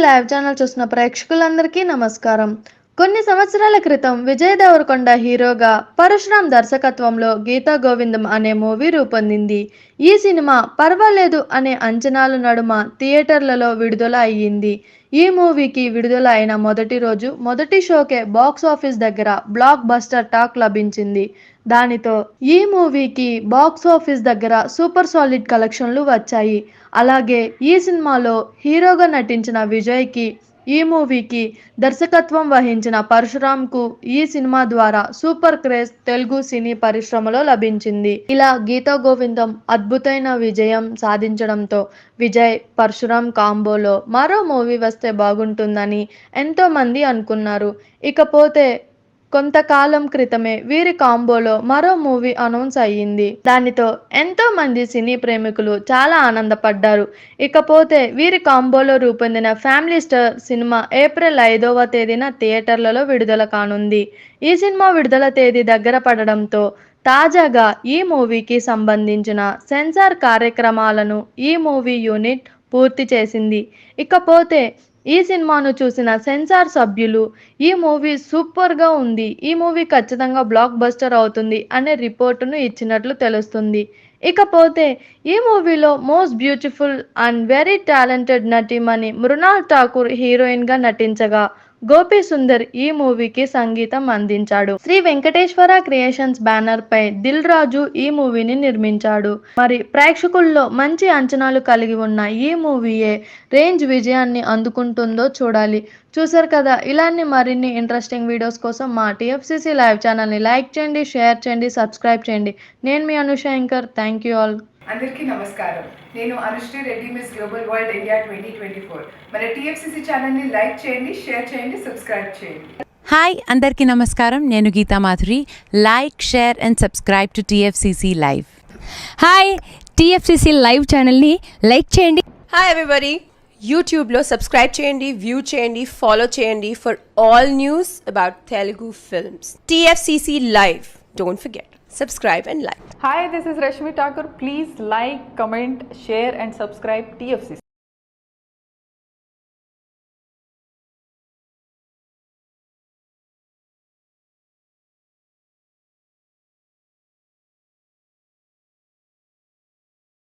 Live channel చూసిన ప్రేక్షకులందరికీ నమస్కారం. కొన్ని సంవత్సరాల క్రితం విజయ్ దేవరకొండ హీరోగా, పరశురామ్ దర్శకత్వంలో గీతా గోవిందం అనే మూవీ రూపొందింది. ఈ సినిమా పర్వాలేదు అనే అంచనాల నడుమ థియేటర్లలో విడుదల అయ్యింది. ఈ మూవీకి విడుదల అయిన మొదటి రోజు మొదటి షోకే బాక్సాఫీస్ దగ్గర బ్లాక్ బస్టర్ టాక్ లభించింది. దానితో ఈ మూవీకి బాక్సాఫీస్ దగ్గర సూపర్ సాలిడ్ కలెక్షన్లు వచ్చాయి. అలాగే ఈ సినిమాలో హీరోగా నటించిన విజయ్కి, ఈ మూవీకి దర్శకత్వం వహించిన పరశురామ్కు ఈ సినిమా ద్వారా సూపర్ క్రేజ్ తెలుగు సినీ పరిశ్రమలో లభించింది. ఇలా గీతా గోవిందం అద్భుతమైన విజయం సాధించడంతో విజయ్ పరశురామ్ కాంబోలో మరో మూవీ వస్తే బాగుంటుందని ఎంతో మంది అనుకున్నారు. ఇకపోతే కొంతకాలం క్రితమే వీరి కాంబోలో మరో మూవీ అనౌన్స్ అయ్యింది. దానితో ఎంతో మంది సినీ ప్రేమికులు చాలా ఆనందపడ్డారు. ఇకపోతే వీరి కాంబోలో రూపొందిన ఫ్యామిలీ స్టార్ సినిమా ఏప్రిల్ 5వ తేదీన థియేటర్లలో విడుదల కానుంది. ఈ సినిమా విడుదల తేదీ దగ్గర పడడంతో తాజాగా ఈ మూవీకి సంబంధించిన సెన్సార్ కార్యక్రమాలను ఈ మూవీ యూనిట్ పూర్తి చేసింది. ఇకపోతే ఈ సినిమాను చూసిన సెన్సార్ సభ్యులు ఈ మూవీ సూపర్గా ఉంది, ఈ మూవీ ఖచ్చితంగా బ్లాక్ బస్టర్ అవుతుంది అనే రిపోర్టును ఇచ్చినట్లు తెలుస్తుంది. ఇకపోతే ఈ మూవీలో most beautiful and very talented నటీమణి మృణాల్ ఠాకూర్ హీరోయిన్గా నటించగా, గోపి సుందర్ ఈ మూవీకి సంగీతం అందించాడు. శ్రీ వెంకటేశ్వర క్రియేషన్స్ బ్యానర్ పై దిల్ రాజు ఈ మూవీని నిర్మించాడు. మరి ప్రేక్షకుల్లో మంచి అంచనాలు కలిగి ఉన్న ఈ మూవీయే రేంజ్ విజయాన్ని అందుకుంటుందో చూడాలి. చూసారు కదా, ఇలాంటి మరిన్ని ఇంట్రెస్టింగ్ వీడియోస్ కోసం మా టీఎఫ్సీసీ లైవ్ ఛానల్ని లైక్ చేయండి, షేర్ చేయండి, సబ్స్క్రైబ్ చేయండి. నేను మీ అనుశంకర్. Thank you all. అందరికీ నమస్కారం. నేను Anushri Reddy, Miss Global World India 2024. మన టీఎఫ్సీసీ ఛానల్ని లైక్ చేయండి, షేర్ చేయండి, సబ్స్క్రైబ్ చేయండి. హాయ్ అందరికీ నమస్కారం. నేను Geetha Madhuri. Like, share and subscribe to TFCC live. Hi, TFCC live ఛానల్ని లైక్ చేయండి. హాయ్ ఎవ్రీబడి, యూట్యూబ్లో సబ్స్క్రైబ్ చేయండి, వ్యూ చేయండి, ఫాలో చేయండి for all news about Telugu films. TFCC live, don't forget, subscribe and like. Hi, this is Rashmi Thakur. Please like, comment, share and subscribe TFCC.